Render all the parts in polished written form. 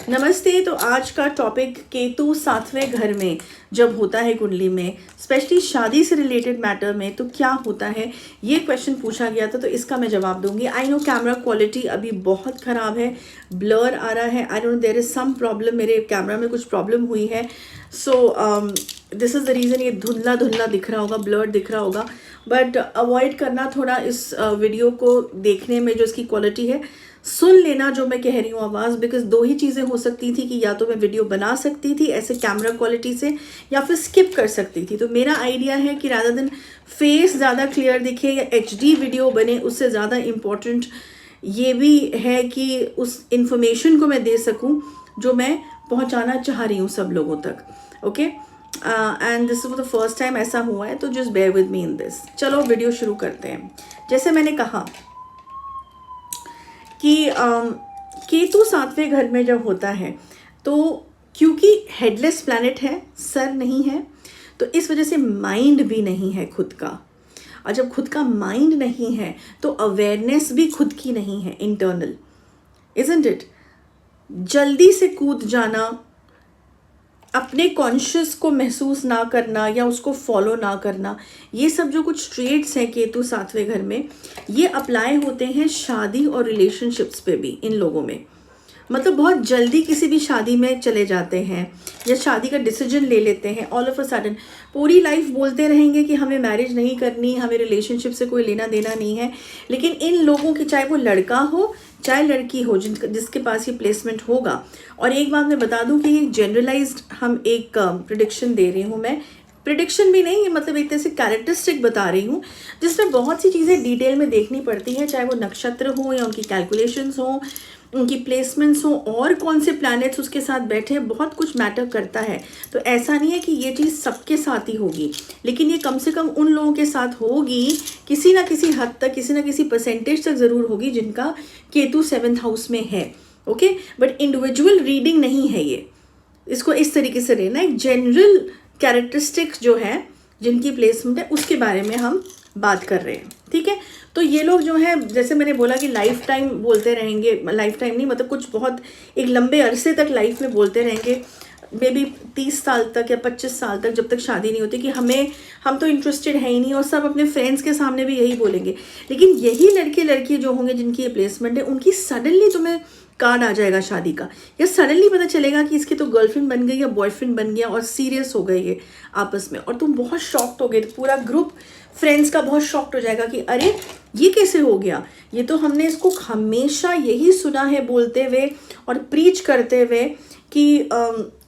नमस्ते। तो आज का टॉपिक केतु सातवें घर में जब होता है कुंडली में, स्पेशली शादी से रिलेटेड मैटर में, तो क्या होता है, ये क्वेश्चन पूछा गया था। तो इसका मैं जवाब दूंगी। आई नो कैमरा क्वालिटी अभी बहुत ख़राब है, ब्लर आ रहा है। I don't, there is some problem, मेरे कैमरा में कुछ प्रॉब्लम हुई है। So this is the reason ये धुंधला धुंधला दिख रहा होगा, ब्लर दिख रहा होगा। बट अवॉइड करना थोड़ा इस वीडियो को देखने में, जो इसकी क्वालिटी है, सुन लेना जो मैं कह रही हूँ आवाज़। बिकॉज दो ही चीज़ें हो सकती थी कि या तो मैं वीडियो बना सकती थी ऐसे कैमरा क्वालिटी से, या फिर स्किप कर सकती थी। तो मेरा आइडिया है कि रादर देन फेस ज़्यादा क्लियर दिखे या एचडी वीडियो बने, उससे ज़्यादा इम्पोर्टेंट ये भी है कि उस इंफॉर्मेशन को मैं दे सकूँ जो मैं पहुँचाना चाह रही हूँ सब लोगों तक। Okay, and this is the first time ऐसा हुआ है, तो just bear with me in this. चलो वीडियो शुरू करते हैं। जैसे मैंने कहा कि केतु सातवें घर में जब होता है, तो क्योंकि हेडलेस प्लैनेट है, सर नहीं है, तो इस वजह से माइंड भी नहीं है खुद का। और जब खुद का माइंड नहीं है तो अवेयरनेस भी खुद की नहीं है, इंटरनल, इजंट इट। जल्दी से कूद जाना, अपने कॉन्शियस को महसूस ना करना या उसको फॉलो ना करना, ये सब जो कुछ ट्रेड्स हैं केतु सातवें घर में, ये अप्लाई होते हैं शादी और रिलेशनशिप्स पे भी इन लोगों में। मतलब बहुत जल्दी किसी भी शादी में चले जाते हैं या शादी का डिसीजन ले लेते हैं ऑल ऑफ अ सडन। पूरी लाइफ बोलते रहेंगे कि हमें मैरिज नहीं करनी, हमें रिलेशनशिप से कोई लेना देना नहीं है। लेकिन इन लोगों की, चाहे वो लड़का हो चाहे लड़की हो, जिसके पास ये प्लेसमेंट होगा। और एक बात मैं बता दूं कि ये जनरलाइज्ड हम एक प्रिडिक्शन दे रही हूँ, मैं प्रिडिक्शन भी नहीं, ये मतलब एक तरह से कैरेक्टरिस्टिक बता रही हूँ, जिसमें बहुत सी चीज़ें डिटेल में देखनी पड़ती हैं, चाहे वो नक्षत्र हो या उनकी कैलकुलेशंस हो, उनकी प्लेसमेंट्स हो, और कौन से प्लैनेट्स उसके साथ बैठे हैं, बहुत कुछ मैटर करता है। तो ऐसा नहीं है कि ये चीज़ सबके साथ ही होगी, लेकिन ये कम से कम उन लोगों के साथ होगी, किसी ना किसी हद तक, किसी ना किसी परसेंटेज तक ज़रूर होगी जिनका केतु 7th हाउस में है। ओके, बट इंडिविजुअल रीडिंग नहीं है ये, इसको इस तरीके से लेना। एक जनरल कैरेक्टरिस्टिक्स जो है, जिनकी प्लेसमेंट है, उसके बारे में हम बात कर रहे हैं। ठीक है, तो ये लोग जो है, जैसे मैंने बोला कि लाइफ टाइम बोलते रहेंगे, लाइफ टाइम नहीं, मतलब कुछ बहुत एक लंबे अरसे तक लाइफ में बोलते रहेंगे, मे बी 30 साल तक या 25 साल तक, जब तक शादी नहीं होती, कि हम तो इंटरेस्टेड है ही नहीं। और सब अपने फ्रेंड्स के सामने भी यही बोलेंगे। लेकिन यही लड़के लड़की जो होंगे जिनकी ये प्लेसमेंट है, उनकी सडनली तुम्हें कार्ड आ जाएगा शादी का, या सडनली पता चलेगा कि इसकी तो गर्लफ्रेंड बन गई या बॉयफ्रेंड बन गया और सीरियस हो गए ये आपस में, और तुम बहुत शॉक्ड हो गए। पूरा ग्रुप फ्रेंड्स का बहुत शॉक्ड हो जाएगा कि अरे ये कैसे हो गया, ये तो हमने इसको हमेशा यही सुना है बोलते हुए और प्रीच करते हुए कि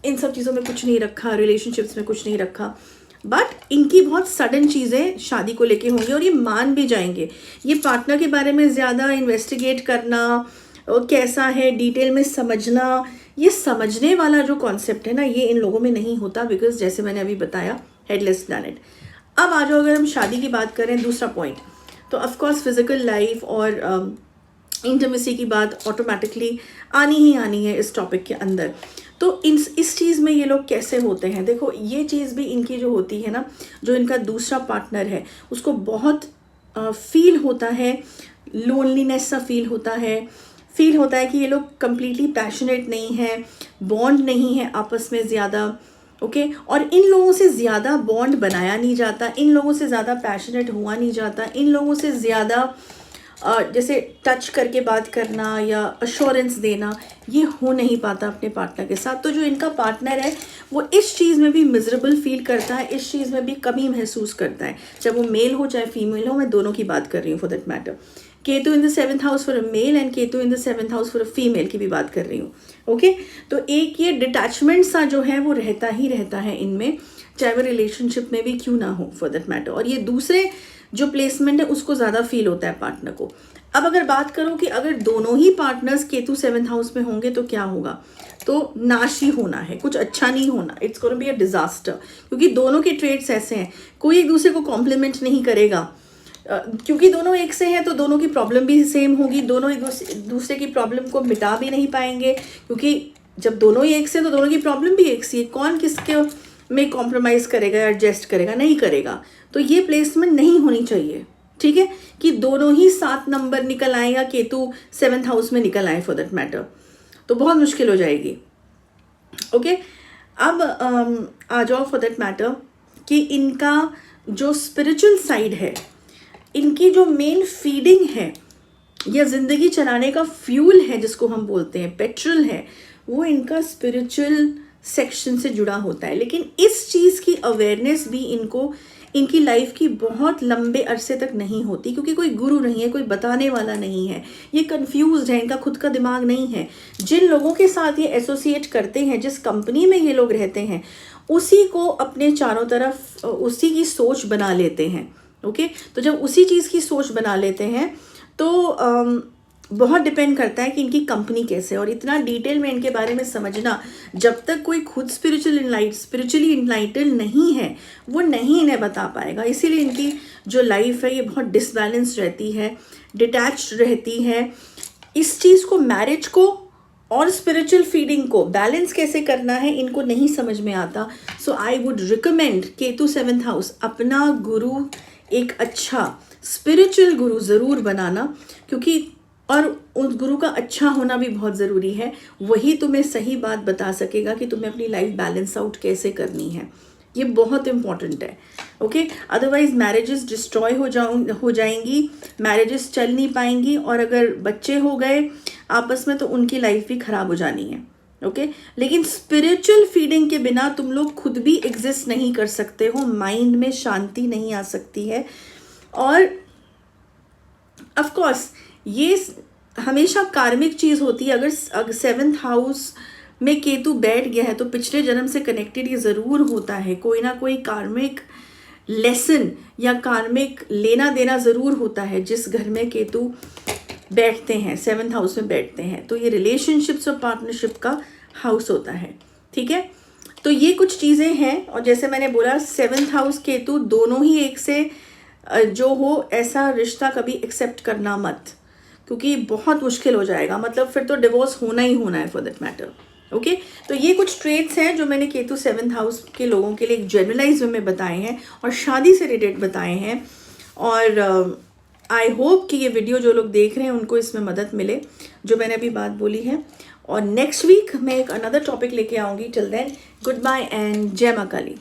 इन सब चीज़ों में कुछ नहीं रखा, रिलेशनशिप्स में कुछ नहीं रखा। बट इनकी बहुत सडन चीज़ें शादी को लेके होंगी, और ये मान भी जाएंगे। ये पार्टनर के बारे में ज़्यादा इन्वेस्टिगेट करना, और कैसा है डिटेल में समझना, ये समझने वाला जो कॉन्सेप्ट है ना, ये इन लोगों में नहीं होता। बिकॉज जैसे मैंने अभी बताया, हेडलेस प्लैनेट। अब आ जाओ, अगर हम शादी की बात करें, दूसरा पॉइंट, तो ऑफकोर्स फिजिकल लाइफ और इंटीमेसी की बात ऑटोमेटिकली आनी ही आनी है इस टॉपिक के अंदर। तो इस चीज़ में ये लोग कैसे होते हैं, देखो ये चीज़ भी इनकी जो होती है ना, जो इनका दूसरा पार्टनर है, उसको बहुत फील होता है, लोनलीनेस सा फील होता है कि ये लोग कंप्लीटली पैशनेट नहीं है, बॉन्ड नहीं है आपस में ज़्यादा। ओके, और इन लोगों से ज़्यादा बॉन्ड बनाया नहीं जाता, इन लोगों से ज़्यादा पैशनेट हुआ नहीं जाता, इन लोगों से ज़्यादा जैसे टच करके बात करना या अश्योरेंस देना, ये हो नहीं पाता अपने पार्टनर के साथ। तो जो इनका पार्टनर है, वो इस चीज़ में भी मिजरेबल फील करता है, इस चीज़ में भी कमी महसूस करता है, चाहे वो मेल हो चाहे फीमेल हो। मैं दोनों की बात कर रही हूँ for that matter. Ketu in the 7th house for a male and Ketu in the 7th house for a female की भी बात कर रही हूँ। ओके, तो एक ये डिटैचमेंट सा जो है वो रहता ही रहता है इनमें, चाहे वो रिलेशनशिप में भी क्यों ना हो फॉर दैट मैटर। और ये दूसरे जो प्लेसमेंट है उसको ज़्यादा फील होता है पार्टनर को। अब अगर बात करो कि अगर दोनों ही पार्टनर्स केतु 7th हाउस में होंगे तो क्या होगा, तो नाश ही होना है, कुछ अच्छा नहीं होना। It's gonna be a disaster, क्योंकि दोनों के ट्रेड्स ऐसे हैं, कोई एक दूसरे को कॉम्प्लीमेंट नहीं करेगा। क्योंकि दोनों एक से हैं तो दोनों की प्रॉब्लम भी सेम होगी, दोनों एक दूसरे की प्रॉब्लम को मिटा भी नहीं पाएंगे, क्योंकि जब दोनों ही एक से हैं तो दोनों की प्रॉब्लम भी एक सी है। कौन किसके में कॉम्प्रोमाइज़ करेगा, एडजस्ट करेगा, नहीं करेगा। तो ये प्लेसमेंट नहीं होनी चाहिए। ठीक है, कि दोनों ही 7 नंबर निकल आए या केतु 7th हाउस में निकल आए फॉर दैट मैटर, तो बहुत मुश्किल हो जाएगी। ओके अब आ जाओ फॉर दैट मैटर कि इनका जो स्पिरिचुअल साइड है, इनकी जो मेन फीडिंग है या ज़िंदगी चलाने का फ्यूल है जिसको हम बोलते हैं, पेट्रोल है, वो इनका स्पिरिचुअल सेक्शन से जुड़ा होता है। लेकिन इस चीज़ की अवेयरनेस भी इनको इनकी लाइफ की बहुत लंबे अरसे तक नहीं होती, क्योंकि कोई गुरु नहीं है, कोई बताने वाला नहीं है, ये कंफ्यूज्ड है, इनका खुद का दिमाग नहीं है। जिन लोगों के साथ ये एसोसिएट करते हैं, जिस कंपनी में ये लोग रहते हैं, उसी को अपने चारों तरफ उसी की सोच बना लेते हैं। ओके, तो जब उसी चीज़ की सोच बना लेते हैं तो बहुत डिपेंड करता है कि इनकी कंपनी कैसे है। और इतना डिटेल में इनके बारे में समझना, जब तक कोई खुद स्पिरिचुअली इनलाइटेड नहीं है, वो नहीं इन्हें बता पाएगा। इसीलिए इनकी जो लाइफ है ये बहुत डिसबैलेंस रहती है, डिटैच्ड रहती है। इस चीज़ को, मैरिज को और स्पिरिचुअल फीडिंग को बैलेंस कैसे करना है, इनको नहीं समझ में आता। So I would recommend Ketu 7th house, अपना गुरु एक अच्छा स्पिरिचुअल गुरु ज़रूर बनाना, क्योंकि और उस गुरु का अच्छा होना भी बहुत ज़रूरी है। वही तुम्हें सही बात बता सकेगा कि तुम्हें अपनी लाइफ बैलेंस आउट कैसे करनी है। ये बहुत इम्पॉर्टेंट है। ओके, अदरवाइज मैरिजेस डिस्ट्रॉय हो जाएंगी, मैरिजेस चल नहीं पाएंगी, और अगर बच्चे हो गए आपस में तो उनकी लाइफ भी ख़राब हो जानी है। ओके, लेकिन स्पिरिचुअल फीडिंग के बिना तुम लोग खुद भी एग्जिस्ट नहीं कर सकते हो, माइंड में शांति नहीं आ सकती है। और ऑफ कोर्स ये हमेशा कार्मिक चीज़ होती है। अगर 7th हाउस में केतु बैठ गया है तो पिछले जन्म से कनेक्टेड ये ज़रूर होता है। कोई ना कोई कार्मिक लेसन या कार्मिक लेना देना ज़रूर होता है। जिस घर में केतु बैठते हैं, 7th हाउस में बैठते हैं, तो ये रिलेशनशिप्स और पार्टनरशिप का हाउस होता है। ठीक है, तो ये कुछ चीज़ें हैं। और जैसे मैंने बोला, 7th हाउस केतु दोनों ही एक से जो हो, ऐसा रिश्ता कभी एक्सेप्ट करना मत, क्योंकि बहुत मुश्किल हो जाएगा। मतलब फिर तो डिवोर्स होना ही होना है फॉर दैट मैटर। ओके, तो ये कुछ ट्रेट्स हैं जो मैंने केतु 7th हाउस के लोगों के लिए एक जनरलाइज वे में बताए हैं और शादी से रिलेटेड बताए हैं। और आई होप कि ये वीडियो जो लोग देख रहे हैं उनको इसमें मदद मिले, जो मैंने अभी बात बोली है। और नेक्स्ट वीक मैं एक अनदर टॉपिक लेके आऊँगी। Till then, goodbye and जय मां काली।